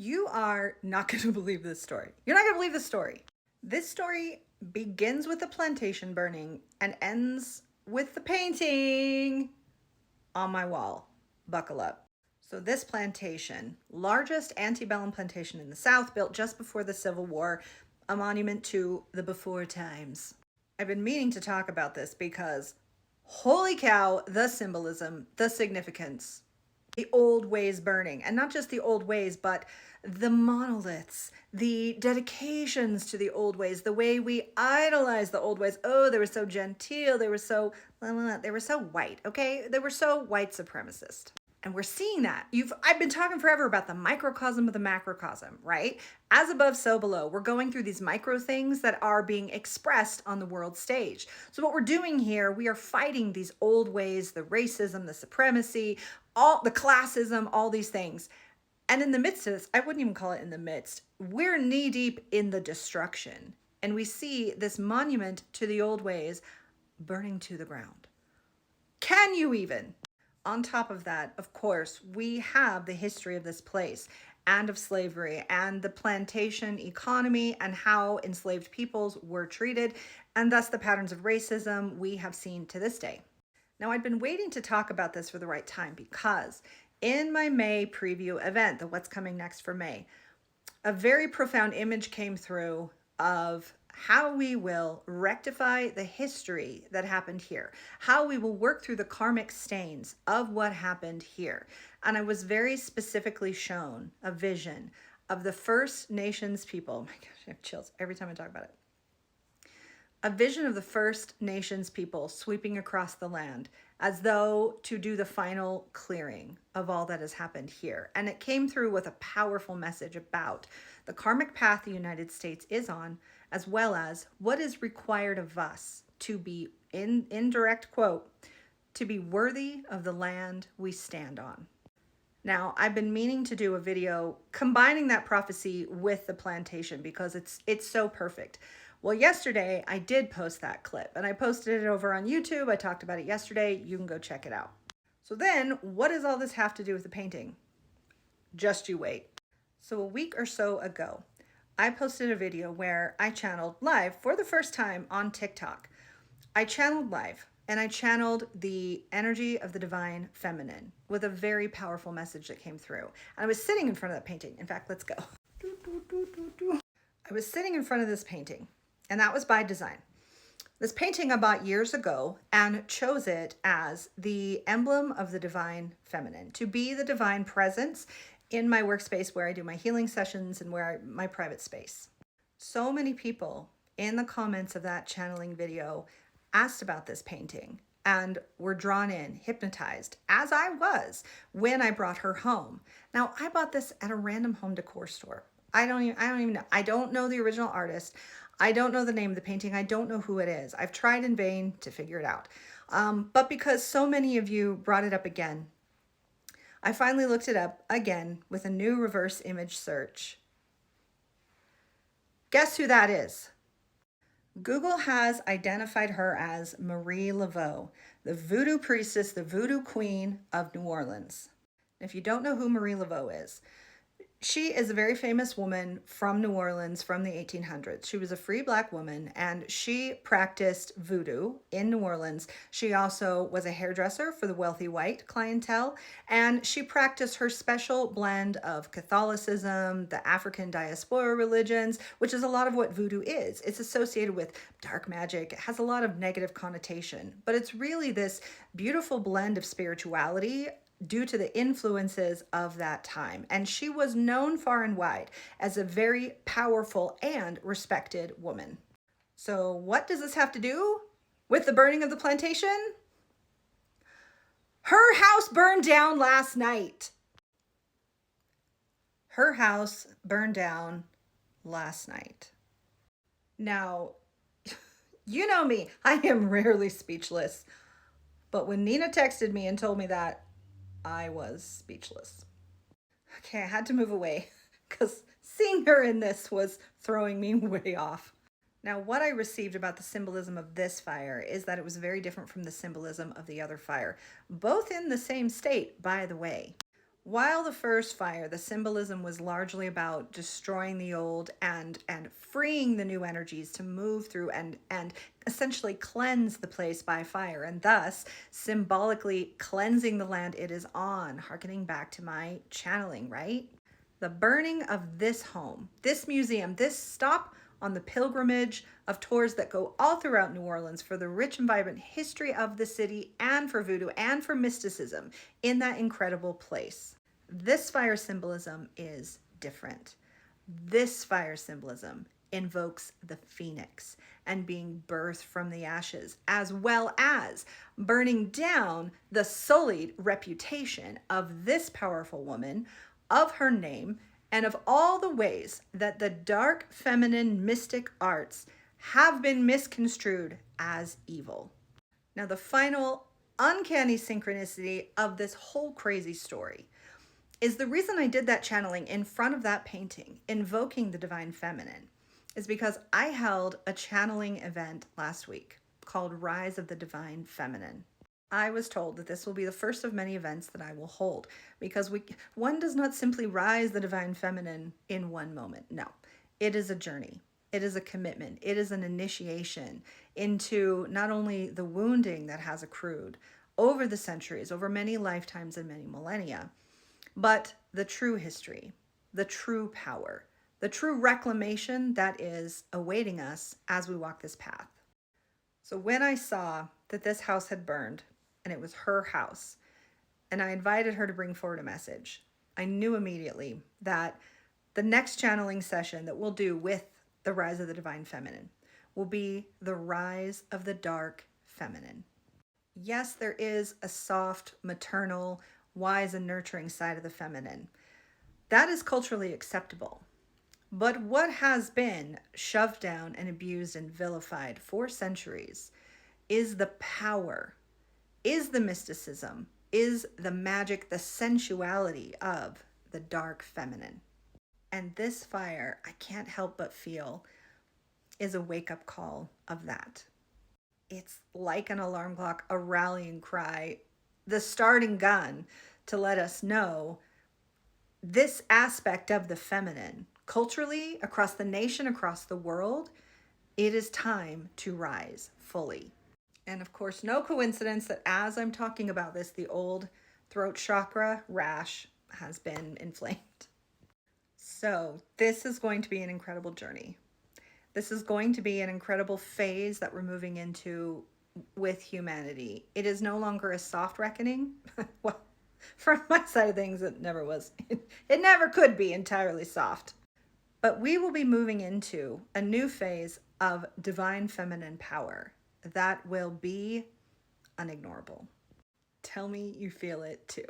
You are not going to believe this story. You're not going to believe this story. This story begins with the plantation burning and ends with the painting on my wall. Buckle up. So this plantation, largest antebellum plantation in the South, built just before the Civil War, a monument to the before times. I've been meaning to talk about this because holy cow, the symbolism, the significance, the old ways burning, and not just the old ways, but the monoliths, the dedications to the old ways, the way we idolize the old ways. Oh, they were so genteel. They were so white. Okay. They were so white supremacist. And we're seeing that. I've been talking forever about the microcosm of the macrocosm, right? As above, so below. We're going through these micro things that are being expressed on the world stage. So what we're doing here, we are fighting these old ways, the racism, the supremacy, all the classism, all these things. And in the midst of this, I wouldn't even call it in the midst, we're knee deep in the destruction. And we see this monument to the old ways burning to the ground. Can you even? On top of that, of course, we have the history of this place and of slavery and the plantation economy and how enslaved peoples were treated, and thus the patterns of racism we have seen to this day. Now, I'd been waiting to talk about this for the right time because in my May preview event, the What's Coming Next for May, a very profound image came through of how we will rectify the history that happened here, how we will work through the karmic stains of what happened here. And I was very specifically shown a vision of the First Nations people. Oh my gosh, I have chills every time I talk about it. A vision of the First Nations people sweeping across the land as though to do the final clearing of all that has happened here. And it came through with a powerful message about the karmic path the United States is on, as well as what is required of us to be, in direct quote, to be worthy of the land we stand on. Now, I've been meaning to do a video combining that prophecy with the plantation because it's so perfect. Well, yesterday I did post that clip and I posted it over on YouTube. I talked about it yesterday. You can go check it out. So then what does all this have to do with the painting? Just you wait. So a week or so ago, I posted a video where I channeled live for the first time on TikTok. I channeled live and I channeled the energy of the divine feminine with a very powerful message that came through. And I was sitting in front of that painting. In fact, let's go. I was sitting in front of this painting, and that was by design. This painting I bought years ago and chose it as the emblem of the divine feminine, to be the divine presence in my workspace where I do my healing sessions and my private space. So many people in the comments of that channeling video asked about this painting and were drawn in, hypnotized, as I was when I brought her home. Now, I bought this at a random home decor store. I don't even know. I don't know the original artist. I don't know the name of the painting. I don't know who it is. I've tried in vain to figure it out. But because so many of you brought it up again, I finally looked it up again with a new reverse image search. Guess who that is? Google has identified her as Marie Laveau, the voodoo priestess, the voodoo queen of New Orleans. If you don't know who Marie Laveau is, she is a very famous woman from New Orleans from the 1800s. She was a free Black woman and she practiced voodoo in New Orleans. She also was a hairdresser for the wealthy white clientele, and she practiced her special blend of Catholicism, the African diaspora religions, which is a lot of what voodoo is. It's associated with dark magic. It has a lot of negative connotation, but it's really this beautiful blend of spirituality due to the influences of that time. And she was known far and wide as a very powerful and respected woman. So what does this have to do with the burning of the plantation? Her house burned down last night. Her house burned down last night. Now, you know me, I am rarely speechless. But when Nina texted me and told me that, I was speechless. Okay, I had to move away because seeing her in this was throwing me way off. Now, what I received about the symbolism of this fire is that it was very different from the symbolism of the other fire, both in the same state, by the way. While the first fire, the symbolism was largely about destroying the old and freeing the new energies to move through and essentially cleanse the place by fire, and thus symbolically cleansing the land it is on, harkening back to my channeling, right? The burning of this home, this museum, this stop on the pilgrimage of tours that go all throughout New Orleans for the rich and vibrant history of the city and for voodoo and for mysticism in that incredible place. This fire symbolism is different. This fire symbolism invokes the phoenix and being birthed from the ashes, as well as burning down the sullied reputation of this powerful woman, of her name, and of all the ways that the dark feminine mystic arts have been misconstrued as evil. Now, the final uncanny synchronicity of this whole crazy story is the reason I did that channeling in front of that painting, invoking the divine feminine, is because I held a channeling event last week called Rise of the Divine Feminine. I was told that this will be the first of many events that I will hold because one does not simply rise the divine feminine in one moment. No, it is a journey. It is a commitment. It is an initiation into not only the wounding that has accrued over the centuries, over many lifetimes and many millennia, but the true history, the true power, the true reclamation that is awaiting us as we walk this path. So when I saw that this house had burned, and it was her house, and I invited her to bring forward a message, I knew immediately that the next channeling session that we'll do with the Rise of the Divine Feminine will be the Rise of the Dark Feminine. Yes, there is a soft, maternal, wise, and nurturing side of the feminine. That is culturally acceptable. But what has been shoved down and abused and vilified for centuries is the power, is the mysticism, is the magic, the sensuality of the dark feminine. And this fire, I can't help but feel, is a wake-up call of that. It's like an alarm clock, a rallying cry, the starting gun to let us know this aspect of the feminine, culturally, across the nation, across the world, it is time to rise fully. And of course, no coincidence that as I'm talking about this, the old throat chakra rash has been inflamed. So this is going to be an incredible journey. This is going to be an incredible phase that we're moving into with humanity. It is no longer a soft reckoning. Well, from my side of things, it never was. It never could be entirely soft. But we will be moving into a new phase of divine feminine power that will be unignorable. Tell me you feel it too.